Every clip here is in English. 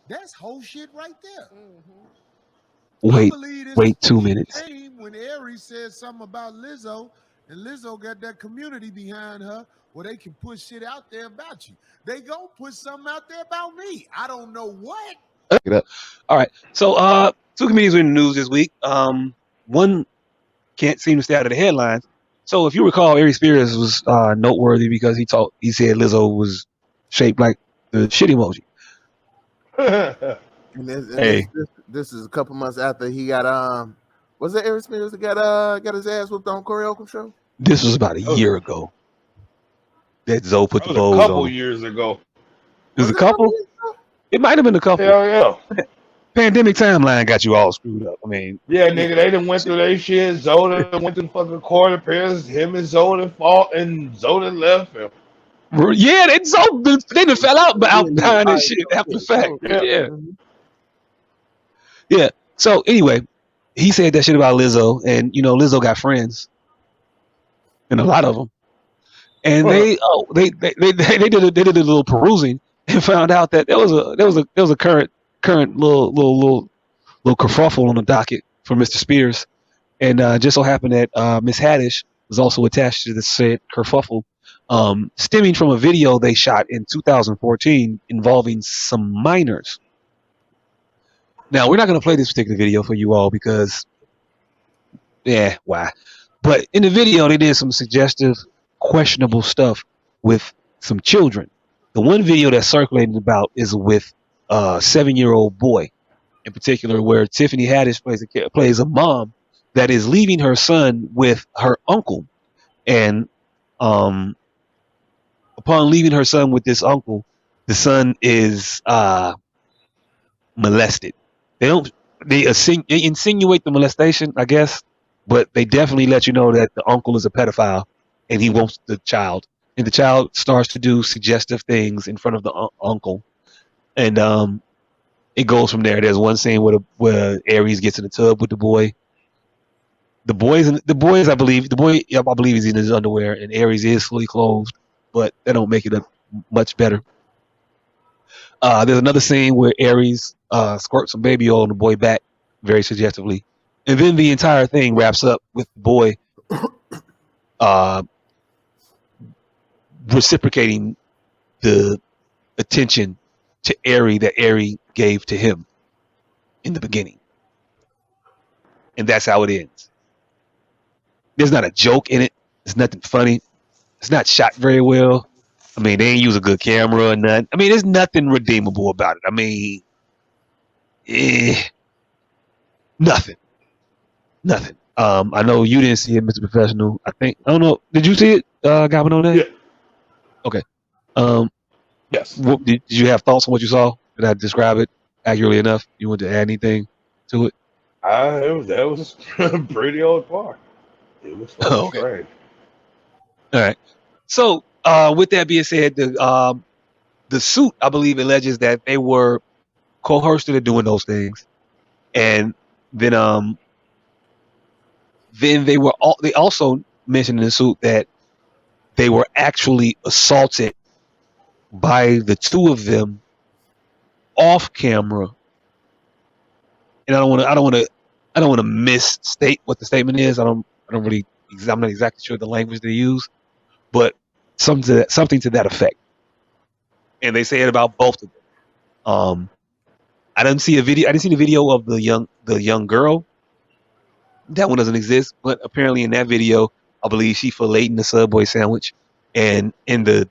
That's whole shit right there. I Wait, believe this wait whole 2 shit minutes. came when Aries said something about Lizzo, and Lizzo got that community behind her where they can put shit out there about you. They gonna put something out there about me. I don't know what. It up. All right. So, two comedians were in the news this week. One can't seem to stay out of the headlines. So, if you recall, Aries Spears was noteworthy because he said Lizzo was shaped like the shit emoji. And Hey, this is a couple months after he got was it Aries Spears that got his ass whooped on Karaoke show? this was about a That was, year ago that Zoe put that the was a pose couple on. years ago. It was Was a it a couple couple. years ago? It might have been a couple. Hell yeah. Pandemic timeline got you all screwed up. I mean, Yeah, Yeah. nigga, they done went through their shit. Zoda went to the fucking quarter pairs. Him and Zoda fought, and Zoda left him. yeah, they done fell out, but Yeah, out yeah. behind All this right, shit so, after yeah, the fact. so, Yeah. Yeah, mhm. yeah. So anyway, he said that shit about Lizzo, and Lizzo got friends, and a lot of them, and they did a little perusing and found out that there was a current little kerfuffle on the docket for Mr. Spears, and just so happened that Miss Haddish was also attached to the said kerfuffle, stemming from a video they shot in 2014 involving some minors. Now we're not going to play this particular video for you all because, yeah, why? But in the video, they did some suggestive, questionable stuff with some children. The one video that's circulating about is with a 7-year-old boy, in particular, where Tiffany Haddish plays a mom that is leaving her son with her uncle, and um, upon leaving her son with this uncle, the son is molested. They don't they insinuate the molestation, I guess, but they definitely let you know that the uncle is a pedophile and he wants the child. And the child starts to do suggestive things in front of the uncle, and it goes from there. There's one scene where Aries gets in the tub with the boy. I believe I believe he's in his underwear, and Aries is fully clothed, but that don't make it much better. There's another scene where Aries squirts some baby oil on the boy back very suggestively. And then the entire thing wraps up with the boy uh, reciprocating the attention to Aries that Aries gave to him in the beginning. And that's how it ends. There's not a joke in it. There's nothing funny. It's not shot very well. I mean, they ain't use a good camera or nothing. I mean, there's nothing redeemable about it. I mean, nothing. Nothing. I know you didn't see it, Mr. Professional. I don't know. Did you see it, Gavin, on that? Yeah. Okay. Um, Yes. did you have thoughts on what you saw? Did I describe it accurately enough? You want to add anything to it? That was pretty old par. It was fucking Okay. strange. All right. So, with that being said, the suit, I believe, alleges that they were coerced into doing those things, and then they also mentioned in the suit that they were actually assaulted by the two of them off camera. And I don't want to misstate what the statement is. I'm not exactly sure the language they use, but something to that effect. And they say it about both of them. I didn't see the video of the young girl. That one doesn't exist, but apparently in that video, I believe she filleting the Subway sandwich, and in the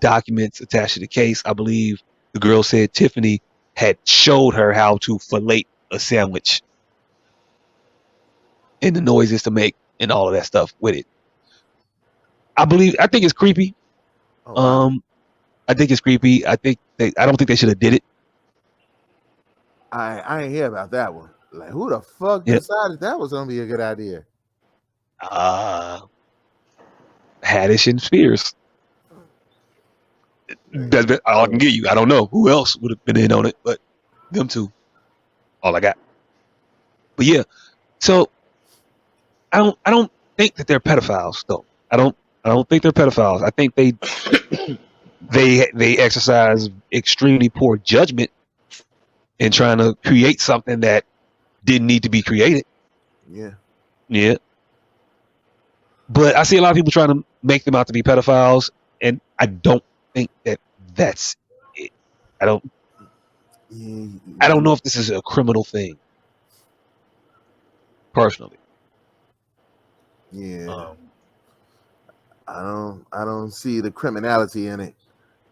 documents attached to the case, I believe the girl said Tiffany had showed her how to fillet a sandwich and the noises to make and all of that stuff with it. I think it's creepy. Oh, wow. I think it's creepy. I don't think they should have did it. I ain't hear about that one. Like, who the fuck Yeah. decided that was gonna be a good idea? Haddish and Spears. That's all I can give you. I don't know who else would have been in on it, but them two. All I got. But yeah, so I don't think that they're pedophiles though. I don't think they're pedophiles. I think they exercise extremely poor judgment and trying to create something that didn't need to be created. Yeah. But I see a lot of people trying to make them out to be pedophiles, and I don't think that that's it. I don't know if this is a criminal thing, personally. Yeah. I don't see the criminality in it.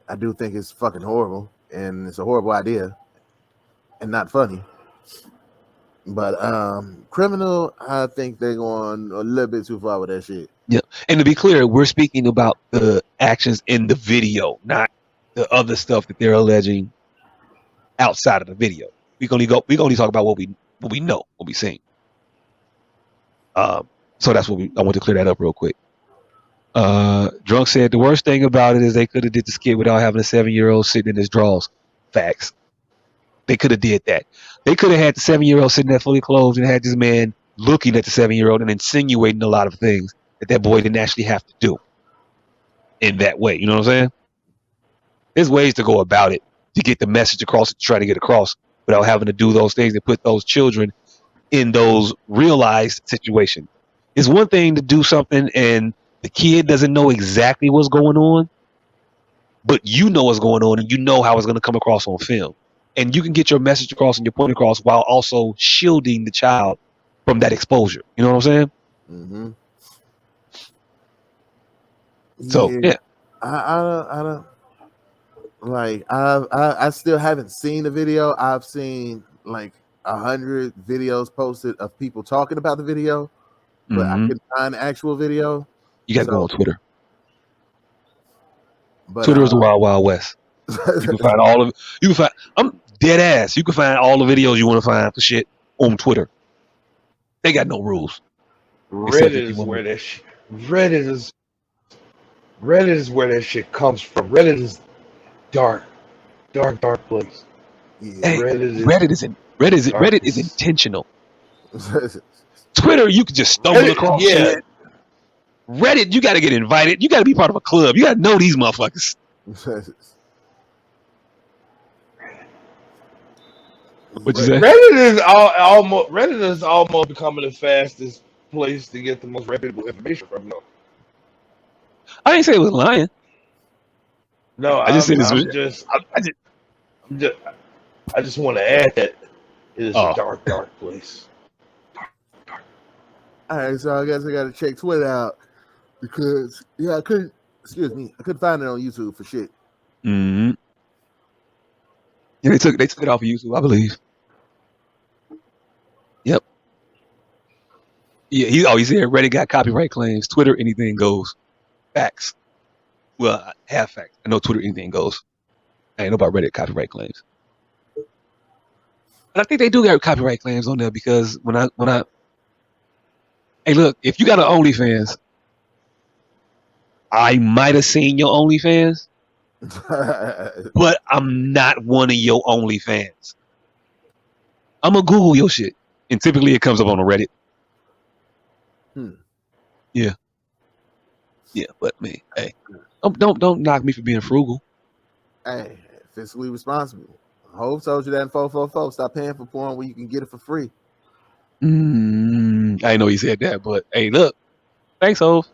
I do think it's fucking horrible, and it's a horrible idea, and not funny. But criminal, I think they're going a little bit too far with that shit. Yeah, and to be clear, we're speaking about the actions in the video, not the other stuff that they're alleging outside of the video. We can only talk about what we know, what we seen. So that's what I want to clear that up real quick. Drunk said the worst thing about it is they could have did the skit without having a 7-year-old sitting in his drawers. Facts. They could have did that. They could have had the 7-year-old sitting there fully clothed and had this man looking at the 7-year-old and insinuating a lot of things that boy didn't actually have to do in that way. You know what I'm saying? There's ways to go about it to get the message across, to try to get across without having to do those things that put those children in those realized situations. It's one thing to do something and the kid doesn't know exactly what's going on, but you know what's going on and you know how it's going to come across on film. And you can get your message across and your point across while also shielding the child from that exposure. You know what I'm saying? Mm-hmm. So yeah. I don't like. I still haven't seen the video. I've seen like 100 videos posted of people talking about the video, but I couldn't find the actual video. You got to go on Twitter. But, Twitter is the wild, wild west. You can find all of it. You can find. I'm dead ass. You can find all the videos you want to find for shit on Twitter. They got no rules. Reddit is where that shit. Reddit is where that shit comes from. Reddit is dark place. Yeah. Hey, Reddit is intentional. Twitter, you can just stumble across shit. Reddit, you got to get invited. You got to be part of a club. You got to know these motherfuckers. What you say? Reddit is almost becoming the fastest place to get the most reputable information from. No, I didn't say it was lying. No, I just want to add that it is a dark place. All right, so I guess I got to check Twitter out because I couldn't find it on YouTube for shit. Mm-hmm. Yeah, they took it off of YouTube, I believe. Yep. Yeah, he said Reddit got copyright claims. Twitter, anything goes. Facts. Well, half facts. I know Twitter, anything goes. I ain't know about Reddit copyright claims. But I think they do got copyright claims on there because when I hey, look, if you got an OnlyFans, I might have seen your OnlyFans, but I'm not one of your OnlyFans. I'm gonna Google your shit, and typically it comes up on a Reddit. Yeah, but me, hey, don't knock me for being frugal. Hey, fiscally responsible. Hove told you that in 444. Stop paying for porn where you can get it for free. I didn't know he said that, but hey, look, thanks, Hove.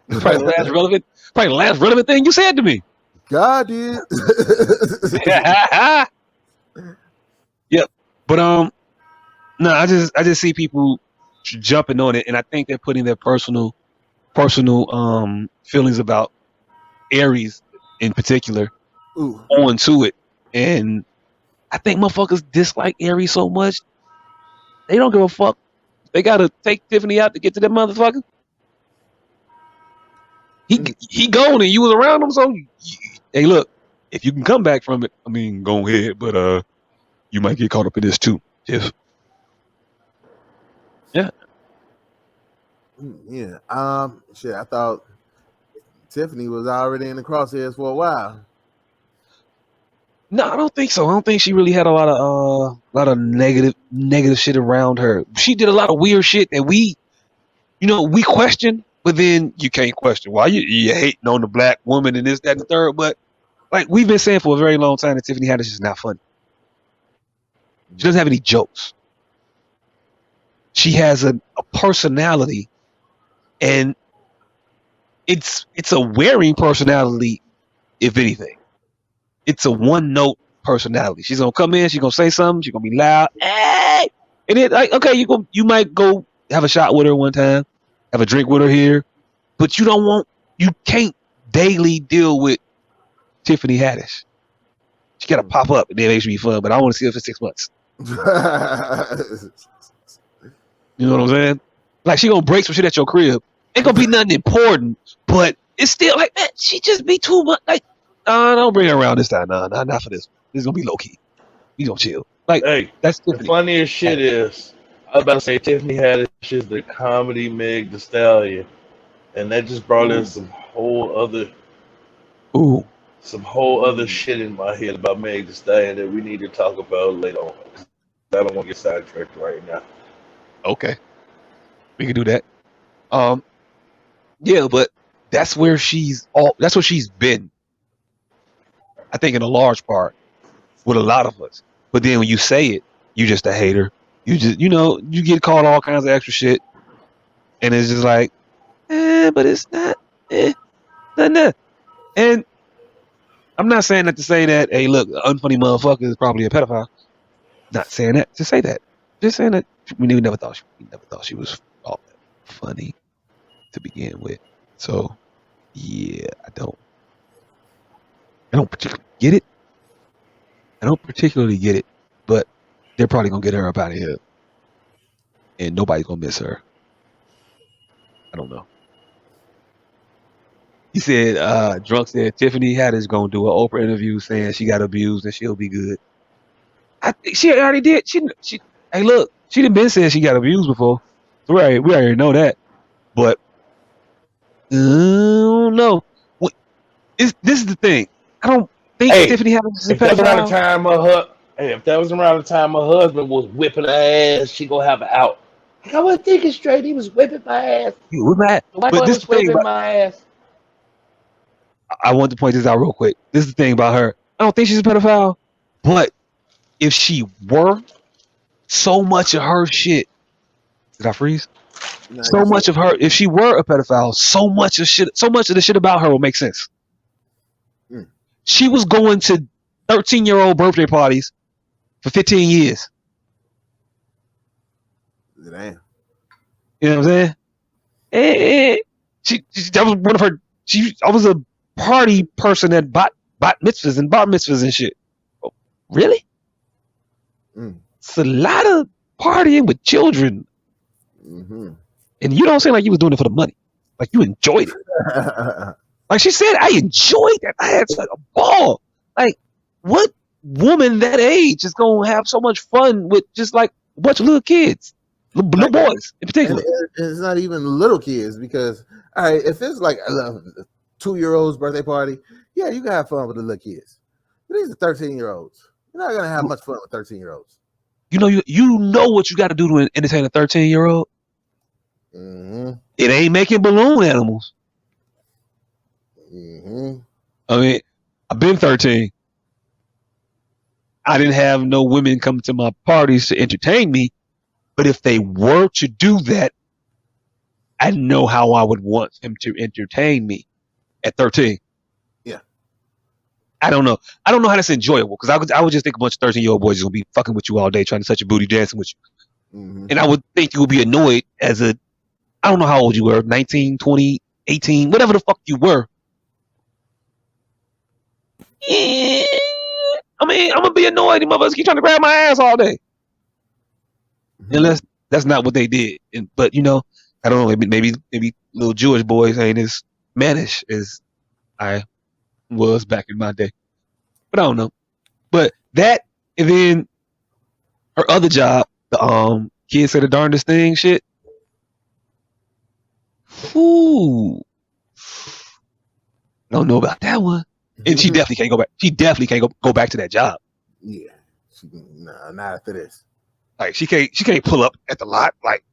Probably the last relevant thing you said to me. God did. Yep, but no, I just see people jumping on it, and I think they're putting their personal feelings about Aries in particular onto it, and I think motherfuckers dislike Aries so much they don't give a fuck. They gotta take Tiffany out to get to that motherfucker. He gone and you was around him, so hey, look, if you can come back from it, I mean, go ahead, but you might get caught up in this too. Yeah. Shit, I thought Tiffany was already in the crosshairs for a while. No, I don't think so. I don't think she really had a lot of negative shit around her. She did a lot of weird shit that we question, but then you can't question. Why you hating on the black woman and this, that, and the third? But like we've been saying for a very long time that Tiffany Haddish is not funny. She doesn't have any jokes. She has a personality, and it's a wearing personality, if anything. It's a one-note personality. She's gonna come in, she's gonna say something, she's gonna be loud, hey! And then like, okay, you might go have a shot with her one time, have a drink with her here, but you can't daily deal with Tiffany Haddish. She gotta pop up and then it makes me fun, but I want to see her for 6 months. You know what I'm saying? Like she gonna break some shit at your crib. Ain't gonna be nothing important, but it's still like, man, she just be too much. Like, don't bring her around this time. No, not for this. This is gonna be low key. We gonna chill. Like, Hey, that's the Tiffany. funniest shit is, I was about to say Tiffany Haddish is the comedy Meg Thee Stallion, and that just brought in some whole other shit in my head about Meg Thee Stallion that we need to talk about later on. I don't want to get sidetracked right now. Okay, we can do that. Yeah, but that's where she's been. I think in a large part with a lot of us. But then when you say it, you just a hater. You just, you get called all kinds of extra shit, and it's just like, but it's not, nah. And I'm not saying that to say that, hey, look, unfunny motherfucker is probably a pedophile. Not saying that to say that. Just saying that we never thought she was all that funny to begin with. So yeah, I don't particularly get it. But they're probably gonna get her up out of here, and nobody's gonna miss her. I don't know. He said, Drunk said Tiffany Haddish gonna do an Oprah interview saying she got abused and she'll be good. I think she already did. Hey, look, she done been said she got abused before. We already know that. But I don't know. This is the thing. I don't think Tiffany Haddish is a pedophile. If that was around the time her husband was whipping her ass, she gonna have an out. I wasn't thinking straight. He was whipping my ass. You whip my ass. But this was whipping my ass. I want to point this out real quick. This is the thing about her. I don't think she's a pedophile, but if she were, so much of her shit. Did I freeze? No, so much of her. If she were a pedophile, so much of the shit about her will make sense. She was going to 13-year-old birthday parties for 15 years. Damn. You know what I'm saying? That was one of her. I was a party person at bat mitzvahs and bar mitzvahs and shit. Oh, really? It's a lot of partying with children. Mm-hmm. And you don't seem like you was doing it for the money. Like you enjoyed it. Like she said, I enjoyed that. I had such a ball. Like, what woman that age is gonna have so much fun with just like a bunch of little kids, little boys in particular? It's not even little kids because, all right, if it's like a 2-year-old's birthday party, yeah, you can have fun with the little kids. But these are 13-year-olds. You're not gonna have much fun with 13-year-olds. You know what you got to do to entertain a 13-year-old. Mm-hmm. It ain't making balloon animals. Mm-hmm. I mean, I've been 13. I didn't have no women come to my parties to entertain me, but if they were to do that, I know how I would want them to entertain me at 13. Yeah. I don't know how that's enjoyable because I would just think a bunch of 13-year-old boys is gonna be fucking with you all day, trying to touch your booty, dancing with you, and I would think you would be annoyed as I don't know how old you were, 19, 20, 18, whatever the fuck you were. Yeah. I mean, I'm gonna be annoyed. The motherfuckers keep trying to grab my ass all day. Unless that's not what they did. But I don't know. Maybe little Jewish boys ain't as mannish as I was back in my day. But I don't know. But that, and then her other job, the kids say the darndest thing shit. Ooh, don't know about that one. And she definitely can't go back. She definitely can't go back to that job. Yeah, not after this. Like she can't pull up at the lot. Like,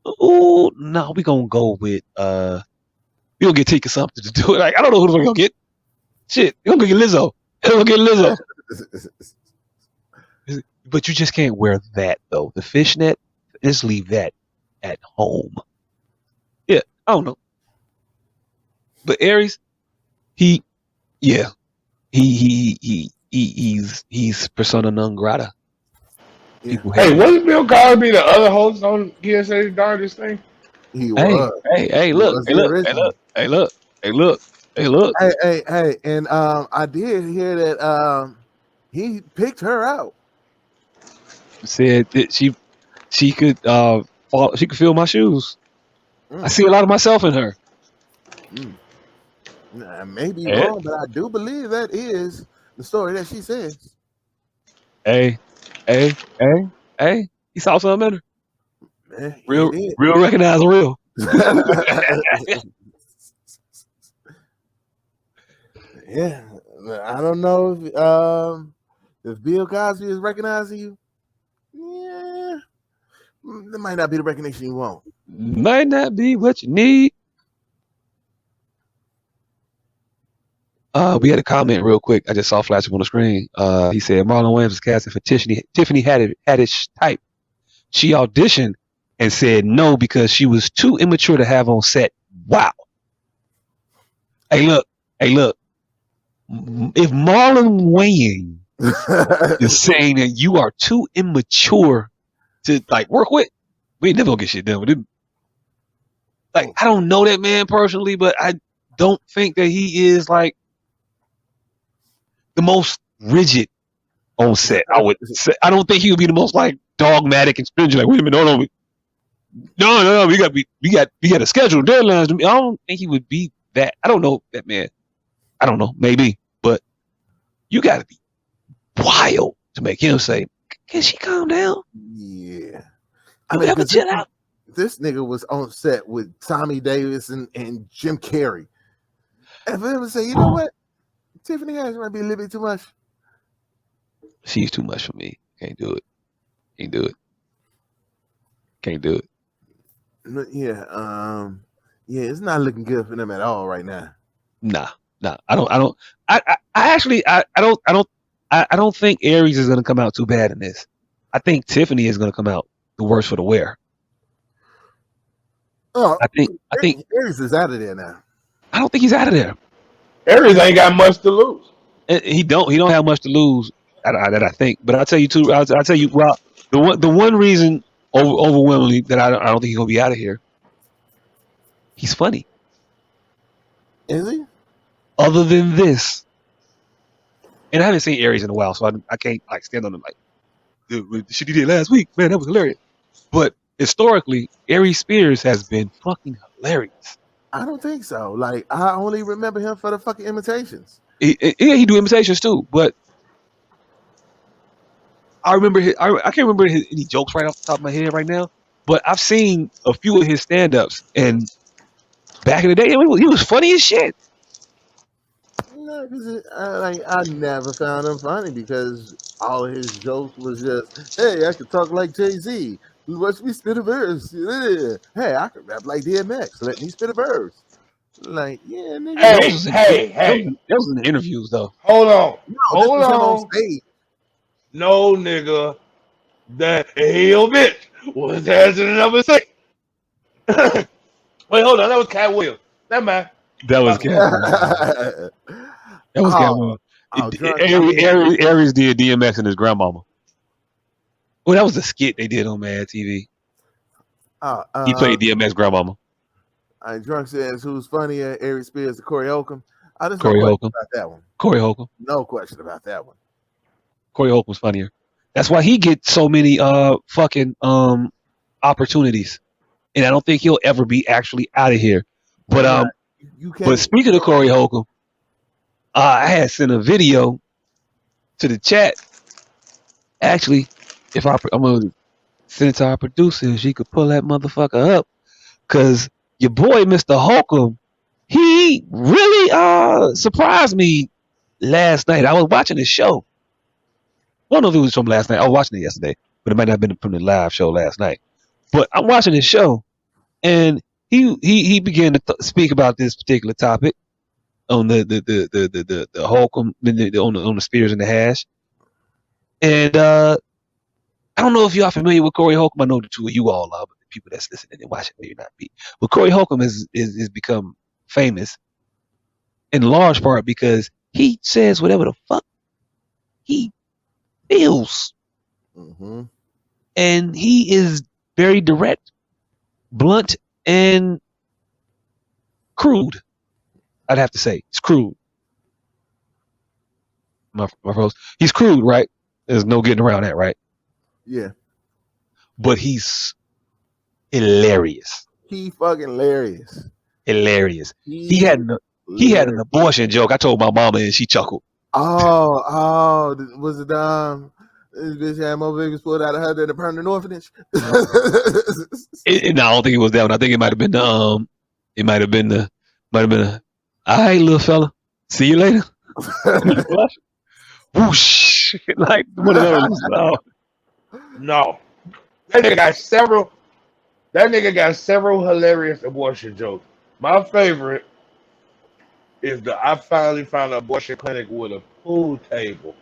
oh no, we gonna go with we gonna get Tika something to do it. Like I don't know who we're gonna get. Shit, we gonna get Lizzo. We're gonna get Lizzo. But you just can't wear that though. The fishnet, just leave that at home. Yeah, I don't know. But Aries, he, yeah, he's persona non grata. Yeah, People hate Hey, him. wasn't Bill Cosby the other host on GSA's Darndest Thing? he Hey, was. hey, He look, was hey, the look, hey, original. look, hey, look, hey, look, hey, look. Hey, and I did hear that he picked her out. Said that she could she could feel my shoes. I Mm, see a lot of myself in her. mm. I may be Eh, wrong, but I do believe that is the story that she says. Hey, hey, hey, hey. He saw something in her. He Real, did. real recognize real. Yeah, I don't know if Bill Cosby is recognizing you. Yeah, that might not be the recognition you want. Might not be what you need. We had a comment real quick. I just saw flashing on the screen. He said Marlon Wayans was casting for Tiffany Haddish type. She auditioned and said no because she was too immature to have on set. Wow. Hey, look. Hey, look. If Marlon Wayans is saying that you are too immature to like work with, we ain't never gonna get shit done with him. Like, I don't know that man personally, but I don't think that he is like the most rigid on set. I would say I don't think he would be the most like dogmatic and stringent. Like, wait a minute, hold on, no, we got a schedule, deadlines. I don't think he would be that. I don't know that man. I don't know, maybe, but you got to be wild to make him say, "Can she calm down? Yeah, I You mean, ever because chill out?" this nigga was on set with Tommy Davis and Jim Carrey. And for him to say, you know what, Tiffany Haddish might be a little bit too much. She's too much for me. Can't do it. Can't do it. Can't do it. Yeah, it's not looking good for them at all right now. Nah. I don't. I actually, I don't think Aries is gonna come out too bad in this. I think Tiffany is gonna come out the worst for the wear. Oh, I think, Aries is out of there now. I don't think he's out of there. Aries ain't got much to lose. He don't have much to lose that I think. But I'll tell you too. I'll tell you. Well, the one reason overwhelmingly that I don't think he's gonna be out of here. He's funny. Is he? Other than this, and I haven't seen Aries in a while, so I can't like stand on him like the shit he did last week. Man, that was hilarious. But historically, Aries Spears has been fucking hilarious. I don't think so. Like, I only remember him for the fucking imitations. He do imitations too, but I remember I can't remember any jokes right off the top of my head right now. But I've seen a few of his stand-ups, and back in the day, he was funny as shit. No, because I never found him funny because all his jokes was just, hey, I could talk like Jay-Z. Watch me spit a verse. Yeah. Hey, I could rap like DMX. Let me spit a verse. Like, yeah, nigga. Those was in the interviews though. Hold on. No, this Hold was him on on. stage. No, nigga. That hell bitch was there to the number 6. Wait, hold on. That was Cat Williams. Never mind. That was Cat. That was Cat. Aries did DMX and his grandmama. Well, that was a skit they did on Mad TV. He played DMX grandmama. Drunk says, who's funnier, Aries Spears or Corey Holcomb? There's Corey no question Holcomb. about that one. Corey Holcomb. No question about that one. Corey Holcomb's funnier. That's why he gets so many fucking opportunities, and I don't think he'll ever be actually out of here. But but speaking of Corey Holcomb, I had sent a video to the chat. Actually, if I'm gonna send it to our producer, she could pull that motherfucker up, cause your boy Mr. Holcomb, he really surprised me last night. I was watching the show. I don't know if it was from last night. I was watching it yesterday, but it might not have been from the live show last night. But I'm watching this show, and he began to speak about this particular topic on the Holcomb on the Spears and the Hash, and I don't know if y'all familiar with Corey Holcomb. I know the two of you all are, but the people that's listening and watching may not be. But Corey Holcomb is become famous in large part because he says whatever the fuck he feels. Mm-hmm. And he is very direct, blunt, and crude. I'd have to say. It's crude. My host. He's crude, right? There's no getting around that, right? Yeah. But he's hilarious. He fucking hilarious. Hilarious. He had an abortion joke. I told my mama and she chuckled. Oh, was it this bitch had more babies pulled out of her than a permanent orphanage? No, I don't think it was that one. I think it might have been the all right, little fella. See you later. Whoosh. Like one of those. No. That nigga got several hilarious abortion jokes. My favorite is I finally found an abortion clinic with a pool table.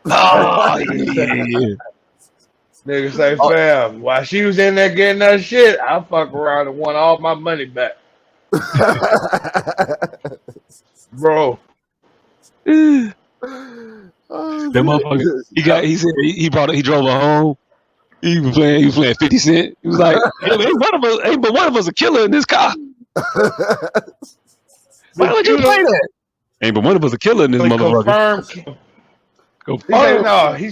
Oh, yeah. Nigga say, fam, while she was in there getting that shit, I fuck around and won all my money back. Bro. That motherfucker. He drove her home. He was playing 50 Cent. He was like, ain't but one of us a killer in this car. Why would you play that? Ain't but one of us a killer in this motherfucker.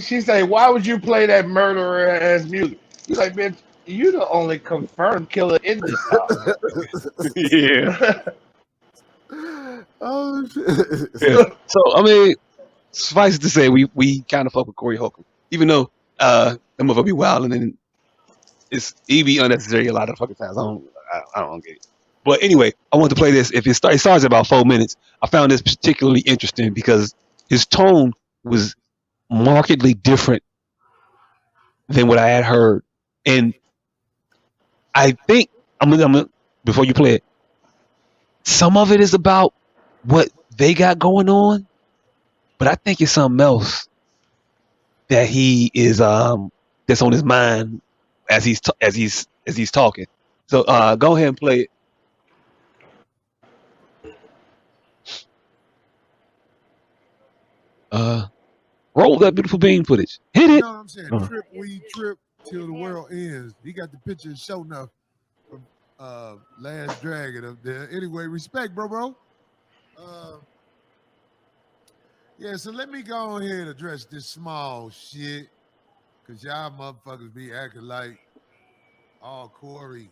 She say, why would you play that murderer as music? He's like, bitch, you the only confirmed killer in this house. Yeah. Oh shit. Yeah. So I mean, suffice it to say, we kind of fuck with Corey Holcomb, even though that motherfucker be wild and then he be unnecessary a lot of fucking times. I don't get it. But anyway, I want to play this. If it starts at about 4 minutes, I found this particularly interesting because his tone was markedly different than what I had heard, and I think I'm gonna before you play it, some of it is about what they got going on, but I think it's something else that he is that's on his mind as he's talking. So go ahead and play it. Roll that beautiful bean footage. Hit it. You know what I'm saying? Trip, we trip till the world ends. He got the picture show enough from Last Dragon up there. Anyway, respect, bro. Yeah, so let me go ahead and address this small shit. Cause y'all motherfuckers be acting like, oh, Corey,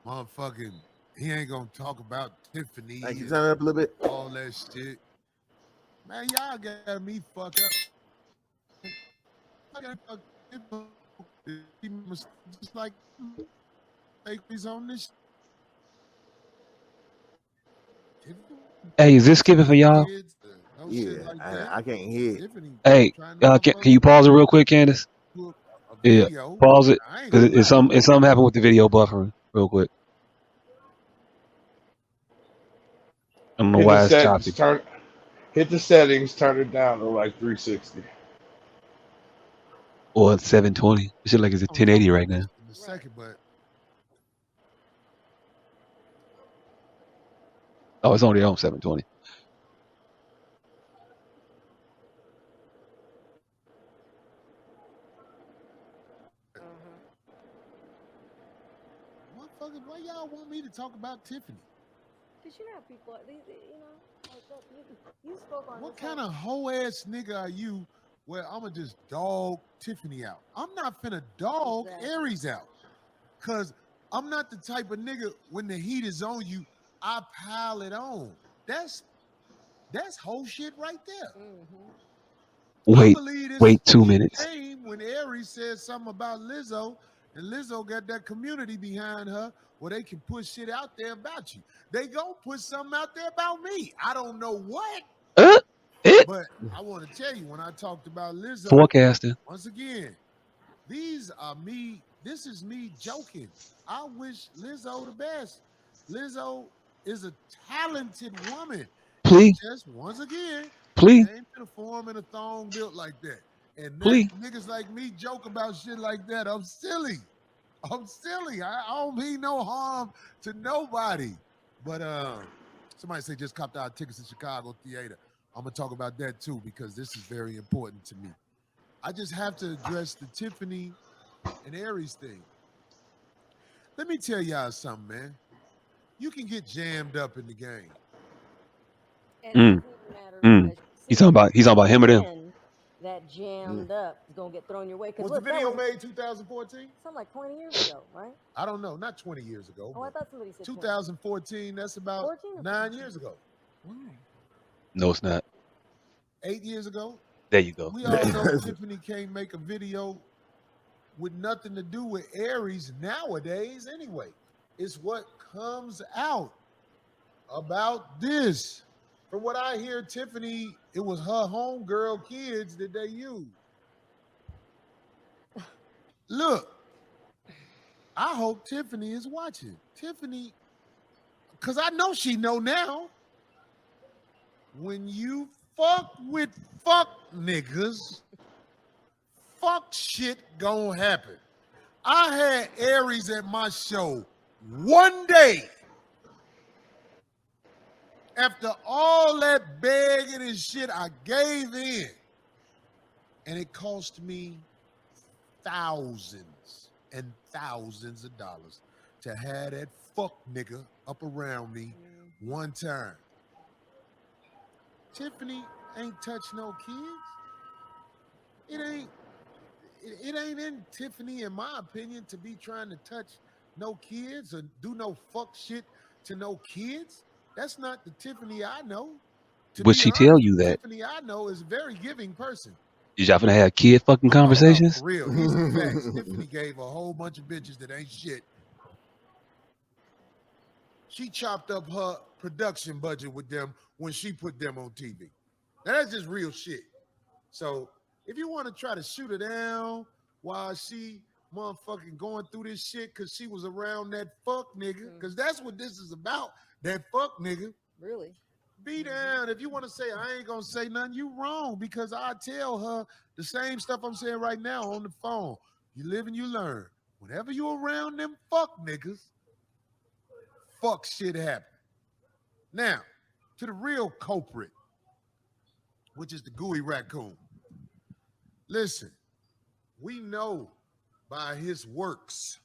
motherfucking, he ain't gonna talk about Tiffany. Thank you, turn it up a little bit. All that shit. Man, y'all got me fucked up. Just like he's on this. Hey, is this skipping for y'all? Yeah, I can't hear. Hey, can you pause it real quick, Candace? Yeah, pause it because it's something happened with the video buffering real quick. I don't know why it's choppy. Hit the settings, turn it down to like 360. Or 720. It should like it's at 1080 right now. Oh, it's only on 720. Motherfucker, why y'all want me to talk about Tiffany? Because you know people, you spoke on what kind of hoe ass nigga are you where I'ma just dog Tiffany out? I'm not finna dog Aries out. Cause I'm not the type of nigga when the heat is on you, I pile it on. That's whole shit right there. Wait 2 minutes. When Aries said something about Lizzo, and Lizzo got that community behind her where they can put shit out there about you. They gonna put something out there about me. I don't know what. But I want to tell you, when I talked about Lizzo, forecasting. Once again, this is me joking. I wish Lizzo the best. Lizzo is a talented woman. Please. Just once again, please. ain't in a form and a thong built like that. And that Please. niggas like me joke about shit like that. I'm silly. I'm silly. I don't mean no harm to nobody. But somebody say just copped our tickets to Chicago theater. I'm gonna talk about that too because this is very important to me. I just have to address the Tiffany and Aries thing. Let me tell y'all something, man. You can get jammed up in the game. And it Mm, doesn't even matter, mm. as you He's said, talking about him or them. when that jammed up is gonna get thrown your way. Because Was the look, that video was made 2014? something like 20 years ago, right? I don't know, not 20 years ago. Oh, I but thought somebody said 20. 2014, that's about 14 or 9 14? years ago. Why? No, it's not. 8 years ago. There you go. We all know Tiffany can't make a video with nothing to do with Aries nowadays anyway. It's what comes out about this. From what I hear, Tiffany, it was her homegirl kids that they used. Look, I hope Tiffany is watching. Tiffany, because I know she know now. When you fuck with fuck niggas, fuck shit gonna happen. I had Aries at my show one day. After all that begging and shit, I gave in. And it cost me thousands and thousands of dollars to have that fuck nigga up around me one time. Tiffany ain't touch no kids. It ain't in Tiffany, in my opinion, to be trying to touch no kids or do no fuck shit to no kids. That's not the Tiffany I know. To Would be she honest, tell you the that? Tiffany I know is a very giving person. Is y'all finna have kid fucking Oh, no, conversations? for real. These are facts. Tiffany gave a whole bunch of bitches that ain't shit. She chopped up her production budget with them when she put them on TV. Now that's just real shit. So if you want to try to shoot her down while she motherfucking going through this shit because she was around that fuck nigga, because that's what this is about, that fuck nigga. Really? Be down. If you want to say I ain't gonna say nothing, you wrong, because I tell her the same stuff I'm saying right now on the phone. You live and you learn. Whenever you around them fuck niggas, fuck shit happen. Now, to the real culprit, which is the gooey raccoon. Listen, we know by his works,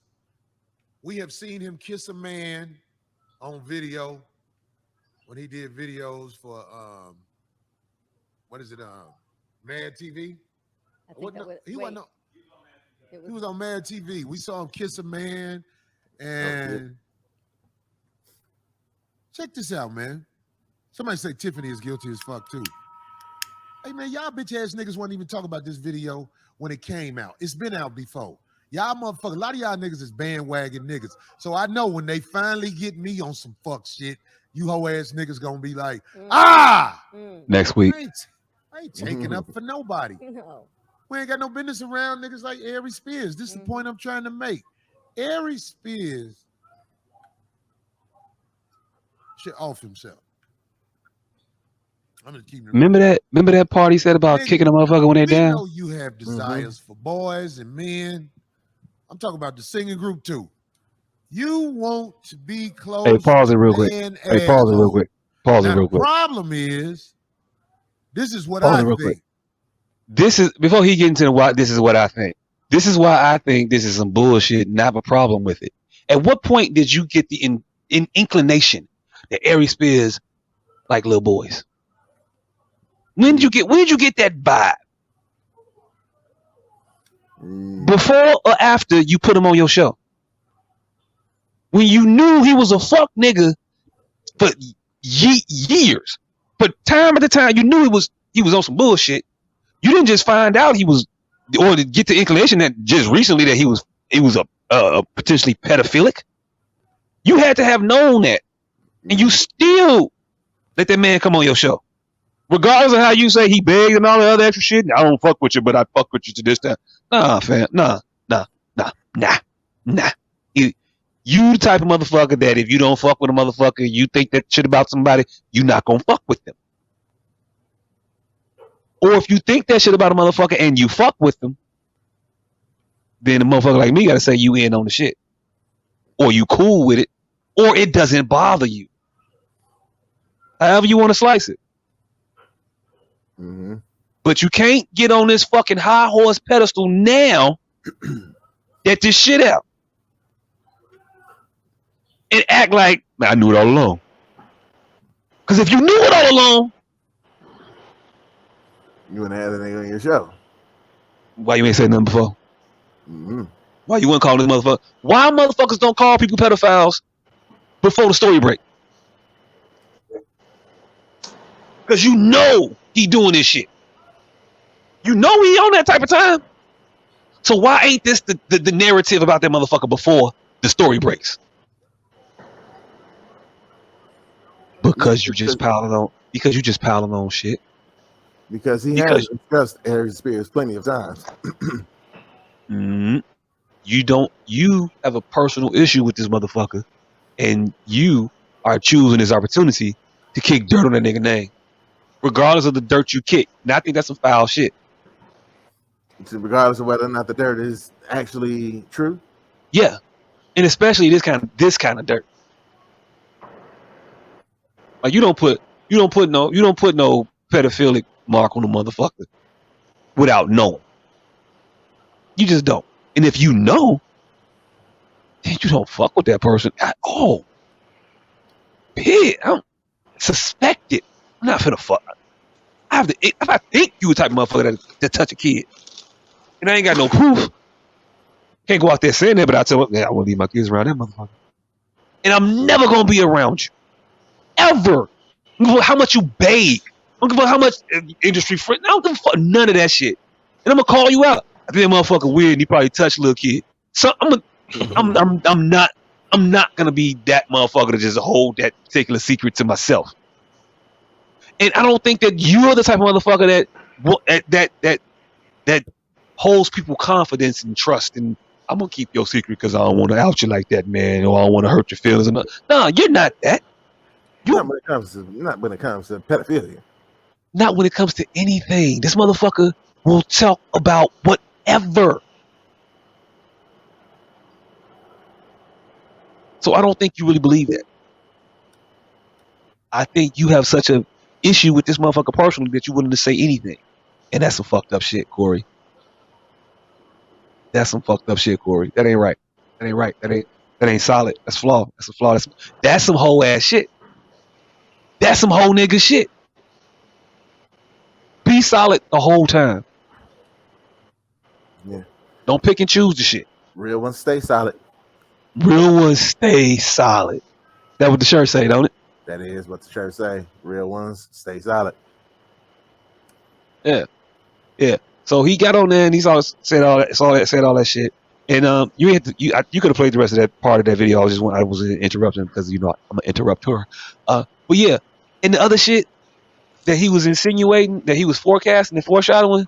we have seen him kiss a man on video when he did videos for what is it, Mad TV? I think that was, He wait, wasn't on, it he was on Mad TV. We saw him kiss a man, Oh, and check this out, man. Somebody say Tiffany is guilty as fuck too. Hey man, y'all bitch ass niggas wasn't even talking about this video when it came out. It's been out before. Y'all motherfuckers, a lot of y'all niggas is bandwagon niggas. So I know when they finally get me on some fuck shit, you hoe ass niggas gonna be like, Next week. I ain't taking up for nobody. No. We ain't got no business around niggas like Aries Spears. This is the point I'm trying to make. Aries Spears should off himself. I'm just keeping it Remember real. that? Remember that part he said about Nigga, kicking a motherfucker when they're we down? know you have desires for boys and men. I'm talking about the singing group too. You want to be close Hey, pause to it real quick. man Hey, pause it real asshole. quick. Pause it Now real the quick. problem is, this is what Pause I it real quick. think. This is before he gets into the why. This is what I think. This is why I think this is some bullshit and I have a problem with it. At what point did you get the inclination that Aries Spears like little boys? When did you get that vibe? Before or after you put him on your show? When you knew he was a fuck nigga for years, but time after time you knew he was on some bullshit. You didn't just find out he was, or to get the inclination that just recently that he was a potentially pedophilic. You had to have known that, and you still let that man come on your show, regardless of how you say he begged and all the other extra shit. I don't fuck with you, but I fuck with you to this time. Nah, fam, nah. You the type of motherfucker that if you don't fuck with a motherfucker, you think that shit about somebody, you not gonna fuck with them. Or if you think that shit about a motherfucker and you fuck with them, then a motherfucker like me gotta say you in on the shit. Or you cool with it. Or it doesn't bother you. However you want to slice it. Mm-hmm. But you can't get on this fucking high horse pedestal now that this shit out. And act like, man, I knew it all along. Because if you knew it all along, You wouldn't have anything on your show. why you ain't said nothing before? Mm-hmm. Why you wouldn't call this motherfucker? Why motherfuckers don't call people pedophiles before the story break? Because you know he doing this shit. You know he on that type of time. So why ain't this the narrative about that motherfucker before the story breaks? Because you just piling on. Because you just piling on shit. Because he has discussed Aries Spears plenty of times. You have a personal issue with this motherfucker, and you are choosing this opportunity to kick dirt on that nigga name, regardless of the dirt you kick. And I think that's some foul shit. Regardless of whether or not the dirt is actually true. Yeah, and especially this kind of dirt. Like you don't put no pedophilic mark on the motherfucker without knowing. You just don't. And if you know, then you don't fuck with that person at all. Period. I don't suspect it. I'm not finna fuck. If I think you a type of motherfucker that touch a kid, and I ain't got no proof, can't go out there saying that, but I tell them, I want to leave my kids around that motherfucker. And I'm never gonna be around you. Ever. I don't give a fuck how much you beg. I don't give a fuck how much industry friend. I don't give a fuck none of that shit. And I'm gonna call you out. I think that motherfucker weird and he probably touched a little kid. So I'm not gonna be that motherfucker to just hold that particular secret to myself. And I don't think that you're the type of motherfucker that holds people confidence and trust. And I'm gonna keep your secret because I don't want to out you like that, man, or I don't want to hurt your feelings. No, you're not that. Not when it comes to pedophilia. Not when it comes to anything. This motherfucker will talk about whatever. So I don't think you really believe that. I think you have such an issue with this motherfucker personally that you're willing to say anything. And that's some fucked up shit, Corey. That's some fucked up shit, Corey. That ain't right. That ain't right. That ain't solid. That's flawed. That's a flaw. That's some whole ass shit. That's some whole nigga shit. Be solid the whole time. Yeah. Don't pick and choose the shit. Real ones stay solid. Real ones stay solid. That what the shirt say, don't it? That is what the shirt say. Real ones stay solid. Yeah. Yeah. So he got on there and he said all that shit. And you could have played the rest of that part of that video. I was interrupting because I'm an interrupter. But yeah, and the other shit that he was insinuating, that he was forecasting and foreshadowing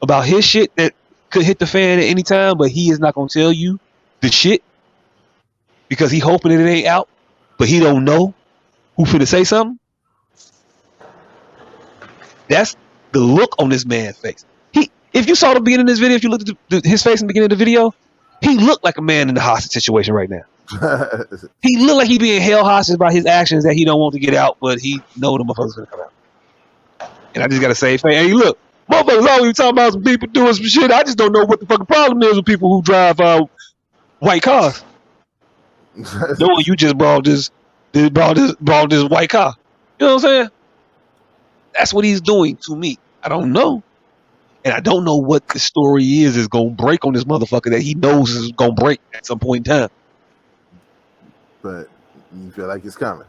about his shit that could hit the fan at any time, but he is not gonna tell you the shit because he hoping that it ain't out, but he don't know who finna say something. That's the look on this man's face. If you saw the beginning of this video, if you looked at his face in the beginning of the video, he looked like a man in the hostage situation right now. He looked like he being held hostage by his actions that he don't want to get out, but he know the motherfucker's gonna come out. And I just gotta say, hey, look, motherfuckers always talking about some people doing some shit. I just don't know what the fucking problem is with people who drive white cars. No, you just brought this white car. You know what I'm saying? That's what he's doing to me. I don't know. And I don't know what the story is gonna break on this motherfucker that he knows is gonna break at some point in time. But you feel like it's coming.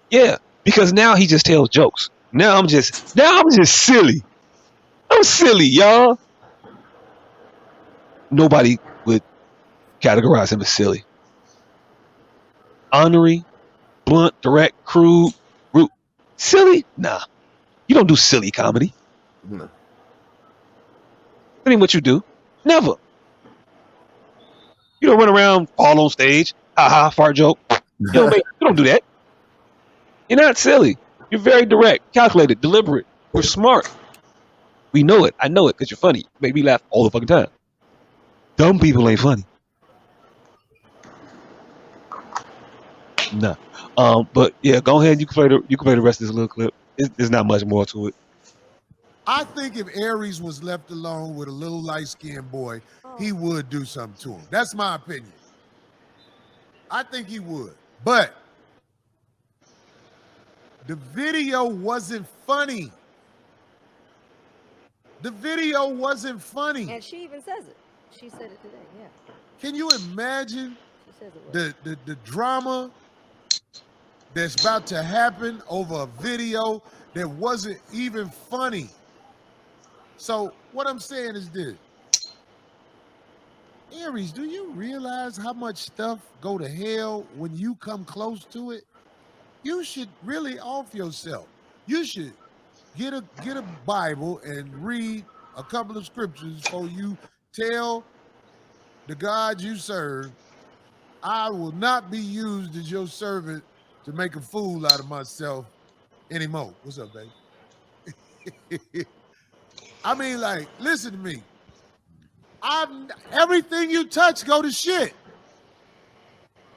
Yeah, because now he just tells jokes. Now I'm just silly. I'm silly, y'all. Nobody would categorize him as silly. Honorary, blunt, direct, crude, rude. Silly? Nah. You don't do silly comedy. No. That ain't what you do. Never. You don't run around, fall on stage, fart joke. You don't do that. You're not silly. You're very direct, calculated, deliberate. You're smart. We know it. I know it because you're funny. You make me laugh all the fucking time. Dumb people ain't funny. Nah. But yeah, go ahead. You can play the rest of this little clip. There's not much more to it. I think if Aries was left alone with a little light-skinned boy, he would do something to him. That's my opinion. I think he would. But the video wasn't funny. The video wasn't funny. And she even says it. She said it today, yeah. Can you imagine She says it was. the drama that's about to happen over a video that wasn't even funny? So what I'm saying is this. Aries, do you realize how much stuff go to hell when you come close to it? You should really off yourself. You should get a Bible and read a couple of scriptures before you tell the God you serve, I will not be used as your servant to make a fool out of myself anymore. What's up, baby? I mean, like, listen to me. Everything you touch go to shit.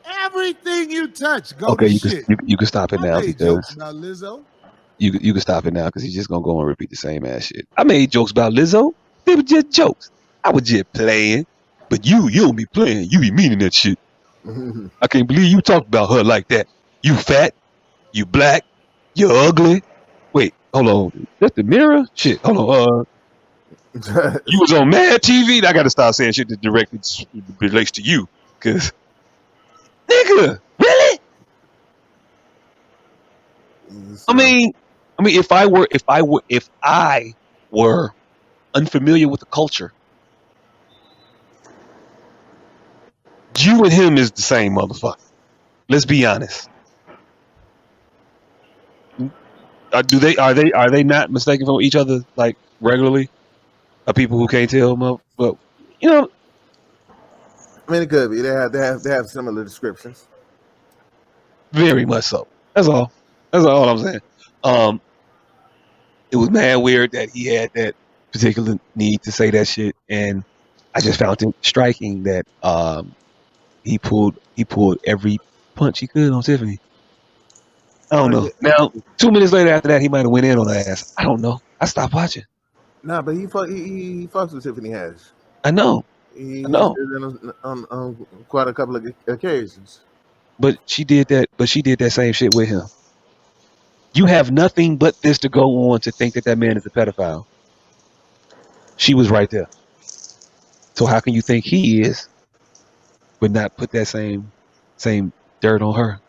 Everything you touch go to shit. You can stop it now made because jokes about Lizzo. you can stop it now because he's just gonna go and repeat the same ass shit. I made jokes about Lizzo. They were just jokes. I was just playing. But you don't be playing. You be meaning that shit. I can't believe you talk about her like that. You fat. You black. You ugly. Wait, hold on. That's the mirror? Shit. Hold on. You was on Mad TV. I gotta start saying shit that directly relates to you. Cause nigga, really? I mean, if I were unfamiliar with the culture, you and him is the same motherfucker. Let's be honest. Are they not mistaken for each other like regularly? Are people who can't tell them up? But you know, I mean, it could be. They have similar descriptions. very much so. That's all. That's all I'm saying. It was mad weird that he had that particular need to say that shit, and I just found it striking that he pulled every punch he could on Tiffany. I don't know. Now, 2 minutes later after that, he might have went in on her ass. I don't know. I stopped watching. Nah, but he fucks with Tiffany Haddish. I know. He I know. on quite a couple of occasions. But she did that. But she did that same shit with him. You have nothing but this to go on to think that man is a pedophile. She was right there. So how can you think he is, but not put that same dirt on her?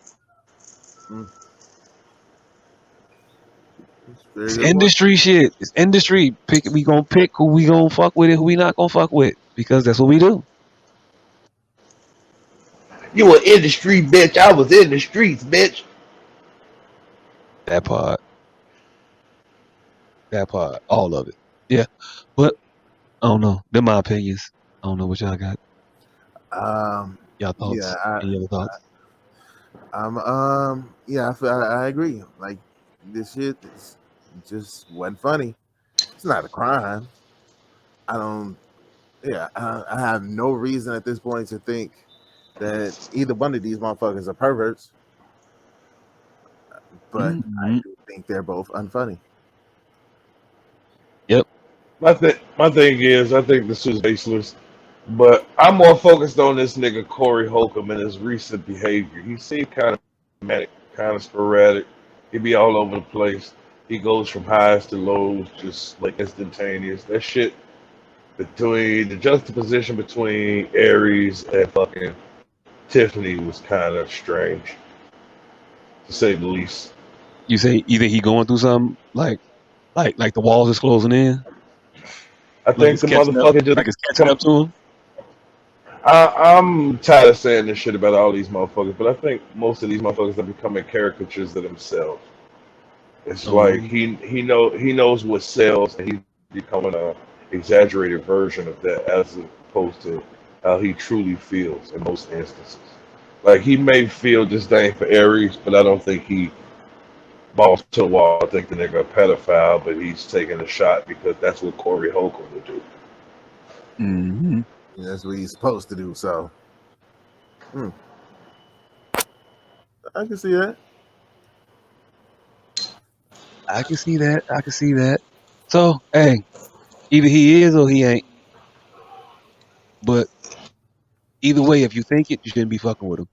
It's industry shit. It's industry. We gonna pick who we gonna fuck with and who we not gonna fuck with because that's what we do. You an industry bitch. I was in the streets, bitch. That part. All of it. Yeah. But I don't know. They're my opinions. I don't know what y'all got. Y'all thoughts? Yeah, Any other thoughts? Yeah, I agree. Like, this shit just wasn't funny. It's not a crime. I have no reason at this point to think that either one of these motherfuckers are perverts. But I do think they're both unfunny. Yep. My thing is, I think this is baseless. But I'm more focused on this nigga Corey Holcomb and his recent behavior. He seemed kind of manic, kind of sporadic. He be all over the place. He goes from highs to lows, just like instantaneous. That shit between the juxtaposition between Aries and fucking Tiffany was kind of strange, to say the least. You say either he going through something like the walls is closing in. I think the motherfucker just like it's catching up to him. I'm tired of saying this shit about all these motherfuckers, but I think most of these motherfuckers are becoming caricatures of themselves. It's like he knows what sells, and he's becoming a exaggerated version of that, as opposed to how he truly feels in most instances. Like, he may feel disdain for Aries, but I don't think he balls to the wall. I think the nigga a pedophile, but he's taking a shot because that's what Corey Holcomb would do. Mm-hmm. That's what he's supposed to do. So, I can see that. I can see that. I can see that. So, hey, either he is or he ain't. But either way, if you think it, you shouldn't be fucking with him.